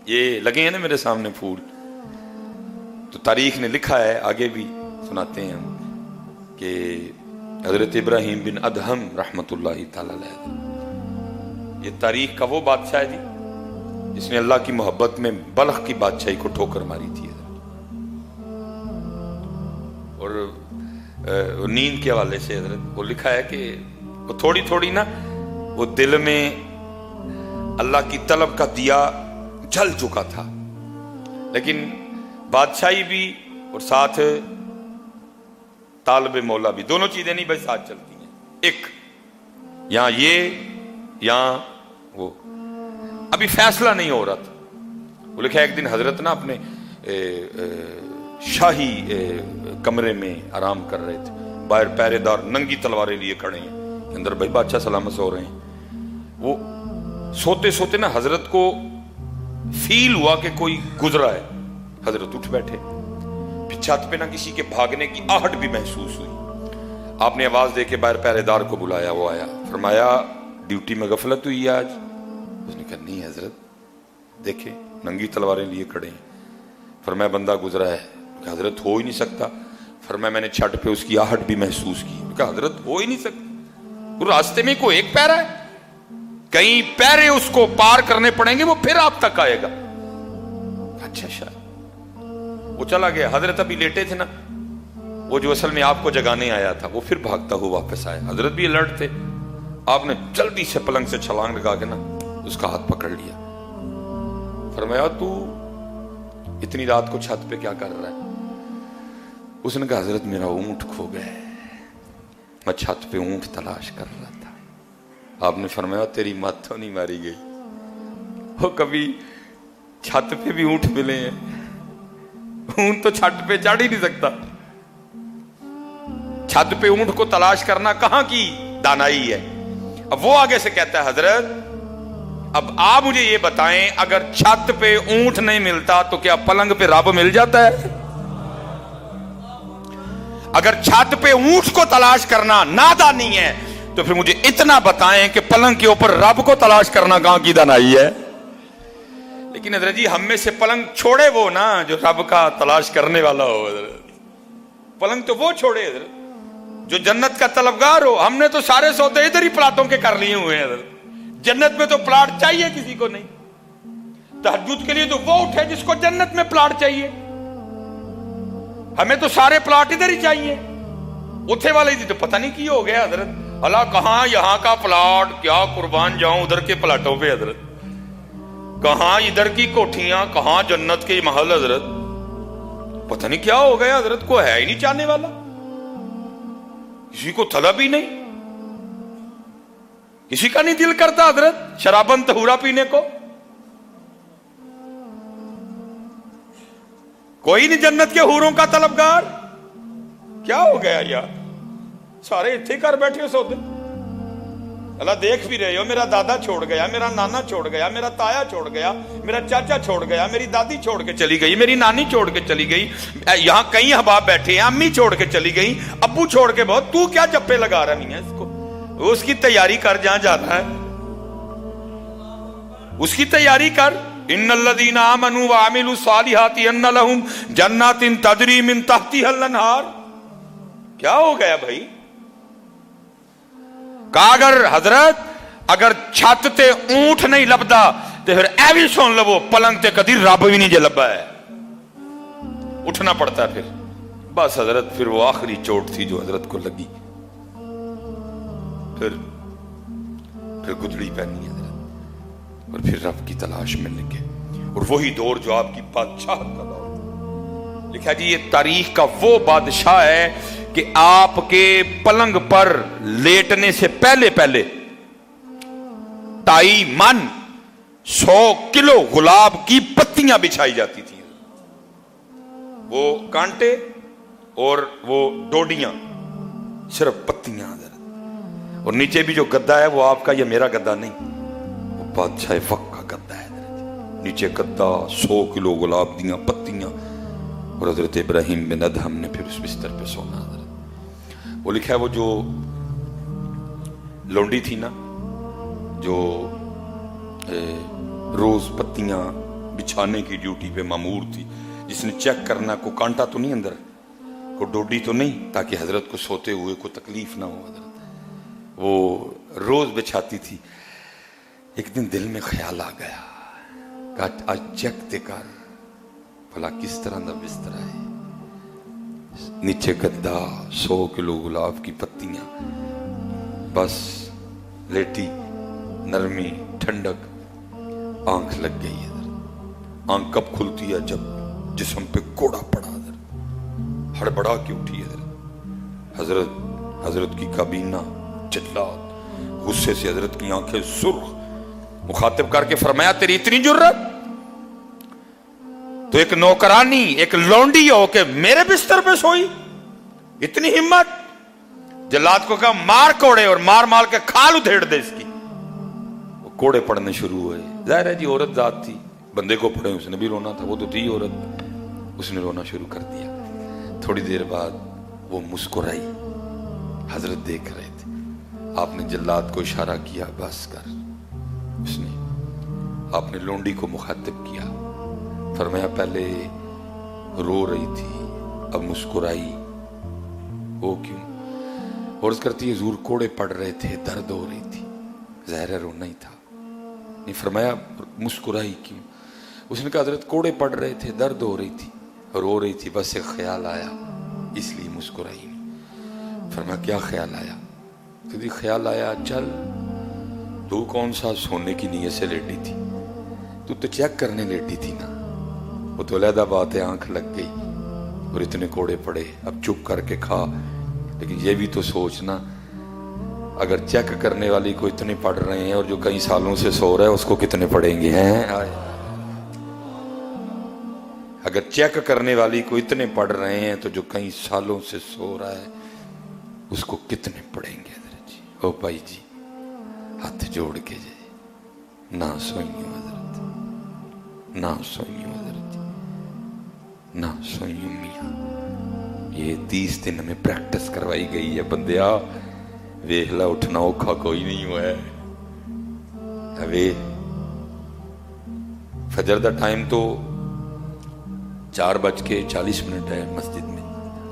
ये लगे हैं ना मेरे सामने फूल, तो तारीख ने लिखा है, आगे भी सुनाते हैं हम, कि हजरत इब्राहिम बिन अदहम रहमतुल्लाहि ताला अलैह, ये तारीख का वो बादशाह है जी जिसने अल्लाह की मोहब्बत में बल्ख की बादशाही को ठोकर मारी थी। और नींद के हवाले से हजरत वो लिखा है कि वो थोड़ी थोड़ी ना वो दिल में अल्लाह की तलब का दिया जल चुका था, लेकिन बादशाही भी और साथ तालब मौला भी, दोनों चीजें नहीं भाई साथ चलती हैं, एक यहां ये यहां वो। अभी फैसला नहीं हो रहा था। वो लिखा एक दिन हजरत ना अपने शाही कमरे में आराम कर रहे थे, बाहर पहरेदार नंगी तलवारें लिए खड़े हैं, अंदर भाई बादशाह सलामत सो रहे हैं। वो सोते सोते ना हजरत को फील हुआ कि कोई गुजरा है। हजरत उठ बैठे, फिर छत पे ना किसी के भागने की आहट भी महसूस हुई। आपने आवाज दे के बाहर पहरेदार को बुलाया, वो आया, फरमाया ड्यूटी में गफलत हुई है आज? उसने कहा नहीं हजरत, देखे नंगी तलवारें लिए खड़े हैं। फरमाया बंदा गुजरा है? कहा हजरत हो ही नहीं सकता। फरमाया मैंने छत पे उसकी आहट भी महसूस की। कहा हजरत हो ही नहीं सकता, वो रास्ते में कोई एक पैरा है, कई पैरे उसको पार करने पड़ेंगे, वो फिर आप तक आएगा। अच्छा शायद वो चला गया। हजरत अभी लेटे थे ना, वो जो असल में आपको जगाने आया था वो फिर भागता हुआ वापस आया। हजरत भी अलर्ट थे। आपने जल्दी से पलंग से छलांग लगा के ना उसका हाथ पकड़ लिया। फरमाया तू इतनी रात को छत पे क्या कर रहा है? उसने कहा हजरत मेरा ऊंट खो गया, मैं छत पे ऊंट तलाश कर रहा था। आपने फरमाया तेरी मत तो नहीं मारी गई, वो कभी छत पे भी ऊंट मिले हैं, ऊंट तो छत पे चढ़ ही नहीं सकता। छत पे ऊंट को तलाश करना कहां की दानाई है। अब वो आगे से कहता है हजरत अब आप मुझे ये बताएं, अगर छत पे ऊंट नहीं मिलता तो क्या पलंग पे रब मिल जाता है? अगर छत पे ऊंट को तलाश करना नादानी है तो फिर मुझे इतना बताएं कि पलंग के ऊपर रब को तलाश करना कहां की दानाई है। लेकिन हजरत जी हम में से पलंग छोड़े वो ना जो रब का तलाश करने वाला हो। पलंग तो वो छोड़े हजरत जो जन्नत का तलबगार हो। हमने तो सारे सौदे इधर ही प्लाटों के कर लिए हुए हैं। जन्नत में तो प्लाट चाहिए किसी को नहीं। तहज्जुद के लिए तो वो उठे जिसको जन्नत में प्लाट चाहिए। हमें तो सारे प्लाट इधर ही चाहिए। उठे वाले जी तो पता नहीं की हो गया हजरत, अला कहां यहां का प्लाट, क्या कुर्बान जाऊं उधर के प्लाटों पे हजरत, कहां इधर की कोठियां, कहां जन्नत के महल हजरत, पता नहीं क्या हो गया हजरत। को है ही नहीं चाहने वाला, किसी को तलब ही नहीं, किसी का नहीं दिल करता हजरत शराबन तहूरा पीने को। कोई नहीं जन्नत के हूरों का तलबगार। क्या हो गया यार, सारे इतने कर बैठे हो सौदे। अल्लाह देख भी रहे हो, मेरा दादा छोड़ गया, मेरा नाना छोड़ गया, मेरा ताया छोड़ गया, मेरा चाचा छोड़ गया, मेरी दादी छोड़ के चली गई, मेरी नानी छोड़ के चली गई, यहां कई अहबाब बैठे हैं, अम्मी छोड़ के चली गई, अब्बू छोड़ के बहुत। तू क्या जप्पे लगा रहा नहीं है इसको? उसकी तैयारी कर जहां जाना है, उसकी तैयारी कर। इन्नल्लज़ीना आमनू व अमिलू सालिहाति अन्न लहुम जन्नातिन तजरी मिन तहतिहल अन्हार। क्या हो गया भाई? कागर हजरत अगर छत ते ऊंट नहीं लभदा तो फिर ऐ भी सुन लवो पलंग ते कदी रब भी नहीं जे लभा है। उठना पड़ता है फिर। बस हजरत फिर वो आखिरी चोट थी जो हजरत को लगी। फिर गुदड़ी पहनी है हजरत और फिर रब की तलाश में लगे। और वही दौर जो आपकी बादशाहत का दौर। लिखा जी ये तारीख का वो बादशाह है कि आपके पलंग पर लेटने से पहले पहले ताई मन 100 किलो गुलाब की पत्तियां बिछाई जाती थी। वो कांटे और वो डोडियां, सिर्फ पत्तियां। और नीचे भी जो गद्दा है वो आपका या मेरा गद्दा नहीं, वो बादशाह वक्त का गद्दा है। नीचे गद्दा, 100 किलो गुलाब दियां पत्तियां। और हजरत इब्राहिम बिन अदहम ने फिर उस बिस्तर पे सोना। वो लिखा है वो जो लौंडी थी ना जो रोज पत्तियां बिछाने की ड्यूटी पे मामूर थी, जिसने चेक करना को कांटा तो नहीं अंदर, को डोडी तो नहीं, ताकि हजरत को सोते हुए कोई तकलीफ ना हो। हजरत वो रोज बिछाती थी। एक दिन दिल में ख्याल आ गया, कहा आज चेक ते कर भला किस तरह का बिस्तरा है। नीचे गद्दा, 100 किलो गुलाब की पत्तियां, बस लेटी, नरमी, ठंडक, आंख लग गई है। आंख कब खुलती है? जब जिस्म पे कोड़ा पड़ा, हड़बड़ा के उठी है। हजरत की काबीना चिल्लात, गुस्से से हजरत की आंखें सुर्ख, मुखातिब करके फरमाया तेरी इतनी जुर्रत, तो एक नौकरानी, एक लौंडी हो के मेरे बिस्तर पे सोई, इतनी हिम्मत। जल्लाद को कहा मार कोड़े, और मार मार के खाल उधेड़ दे इसकी। वो कोड़े पड़ने शुरू हुए। जाहिर है जी औरत जात थी, बंदे को पड़े, उसने भी रोना था, वो तो थी औरत, उसने रोना शुरू कर दिया। थोड़ी देर बाद वो मुस्कुराई, हजरत देख रहे थे। आपने जल्लाद को इशारा किया बस कर, उसने आपने लोंडी को मुखातिब किया, फरमाया पहले रो रही थी अब मुस्कुराई, वो क्यों? और उस करती हुजूर कोड़े पड़ रहे थे, दर्द हो रही थी, ज़ाहिर है रोना ही था। नहीं, फरमाया मुस्कुराई क्यों? उसने कहा हजरत कोड़े पड़ रहे थे, दर्द हो रही थी, रो रही थी, बस एक ख्याल आया इसलिए मुस्कुराई नहीं। फरमाया क्या ख्याल आया? तो ख्याल आया चल तू कौन सा सोने की नीयत से लेटी थी, तू तो चेक करने लेटी थी ना। वो तो अलहदा बात है, आंख लग गई और इतने कोड़े पड़े, अब चुप करके खा। लेकिन ये भी तो सोचना, अगर चेक करने वाली को इतने पड़ रहे हैं और जो कई सालों से सो रहा है उसको कितने पड़ेंगे हैं? अगर चेक करने वाली को इतने पढ़ रहे हैं तो जो कई सालों से सो रहा है उसको कितने पढ़ेंगे? जी ओ भाई जी, हाथ जोड़ के जाए, ना सोइयो हजरत, ना सोइयो हजरत, ना सोइयो मियाँ। ये 30 दिन में प्रैक्टिस करवाई गई है। बंदिया वेख ला, उठना औखा कोई नहीं हुआ है। वे फजर का टाइम तो 4:40 है मस्जिद में।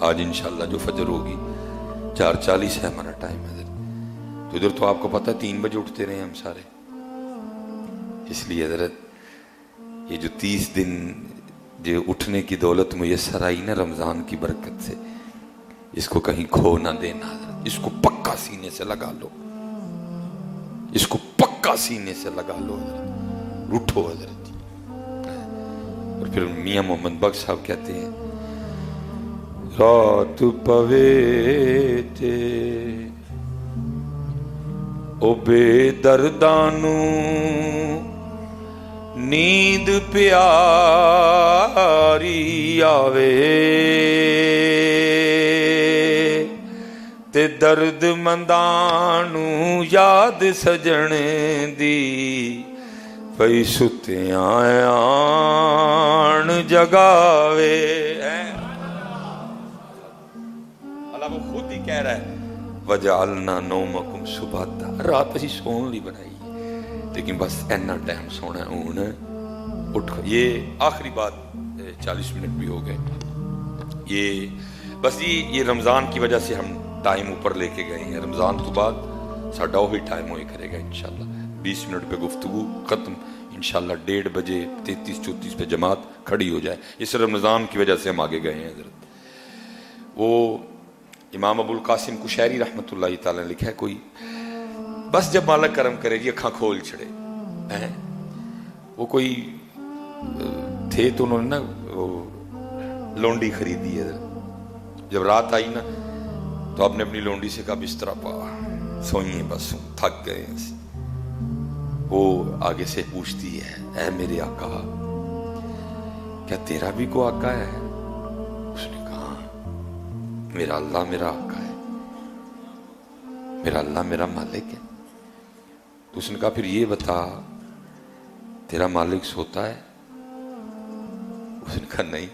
आज इंशाल्लाह जो फजर होगी 4:40 है हमारा टाइम है। तो इधर तो आपको पता है 3 बजे उठते रहे हम सारे। इसलिए हजरत ये जो 30 दिन जो उठने की दौलत मुयस्सर आई ना रमजान की बरकत से, इसको कहीं खो ना देना हजरत। इसको पक्का सीने से लगा लो, इसको पक्का सीने से लगा लो हजरत। उठो हजरत। और फिर मियां मोहम्मद बख्श साहब कहते हैं रात पवे ते ओ बेदर्दानू नींद प्यारी आवे ते दर्द मंदानू याद सजने दी पई सुत्या आन जगावे। अल्लाह वो खुद ही कह रहा है वजालना नौमकुम सुबाता, रात असी सोन ली बनाई, लेकिन बस इन्ना टाइम सोना हूं उठ। ये आखिरी बात, 40 मिनट भी हो गए। ये बस ये रमजान की वजह से हम टाइम ऊपर लेके गए हैं। रमजान तो बाद साडा वही टाइम हो करेगा इंशाल्लाह। 20 मिनट पे गुफ्तगू खत्म, इंशाल्लाह 1:30 बजे 33-34 पे जमात खड़ी हो जाए। इस रमज़ान की वजह से हम आगे गए हैं हज़रत। वो इमाम अबुल कासिम कुशैरी रहमतुल्लाह तआला ने लिखा है, कोई बस जब मालिक करम करे जी अखा खोल छड़े हैं। वो कोई थे तो उन्होंने ना वो लौंडी खरीदी है। जब रात आई ना तो आपने अपनी लौंडी से कहा बिस्तरा पा, सोइए बस थक गए। वो आगे से पूछती है ऐ मेरे आका, क्या तेरा भी को आका है? उसने कहा मेरा अल्लाह मेरा आका है, मेरा अल्लाह मेरा मालिक है। तो उसने कहा फिर ये बता तेरा मालिक सोता है? उसने कहा नहीं,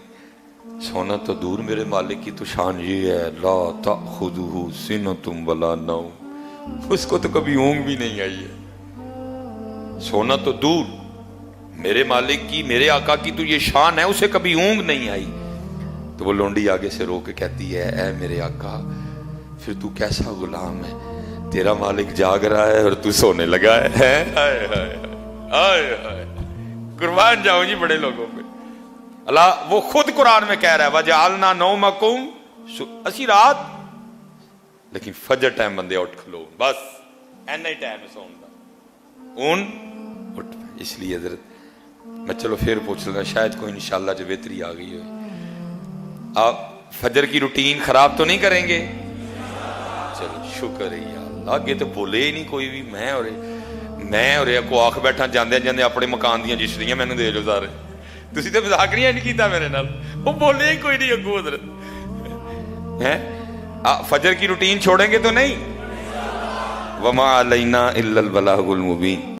सोना तो दूर, मेरे मालिक की तो शान ये है ला ताखुदुहु सिनतुम वला नौम, उसको तो कभी ऊँग भी नहीं आई है। सोना तो दूर, میرے مالک کی, میرے آقا کی تو یہ شان ہے, اسے کبھی اونگ نہیں آئی. تو وہ لونڈی آگے سے رو کے کہتی ہے, اے میرے آقا پھر تو کیسا غلام ہے, تیرا مالک جاگ رہا ہے اور تو سونے لگا ہے. ہائے ہائے ہائے ہائے, قربان جاؤ جی بڑے لوگوں پہ. اللہ وہ خود قرآن میں کہہ رہا ہے وَجَعَلْنَا نَوْمَكُمْ, اسی رات لیکن فجر ٹائم بندے اٹھ کھلو, بس اینا ہی ٹائم سون دا اون اٹھ. اس لیے حضرت میں چلو پھر پوچھ لوں, شاید کوئی انشاءاللہ جو بہتری آ گئی ہوئی. آپ فجر کی روٹین خراب تو نہیں کریں گے؟ چلو شکر ہے یا اللہ. آگے تو بولے ہی نہیں کوئی بھی. میں اور کو آخ بیٹھا جاندے جاندے اپنے مکان دیاں جشتیاں میں نے دے جو سارے. تسی تو مذاق نہیں کیتا میرے نال, وہ بولے ہی کوئی نہیں اگو حضرت. فجر کی روٹین چھوڑیں گے تو نہیں؟ وما علینا الا البلاغ المبین.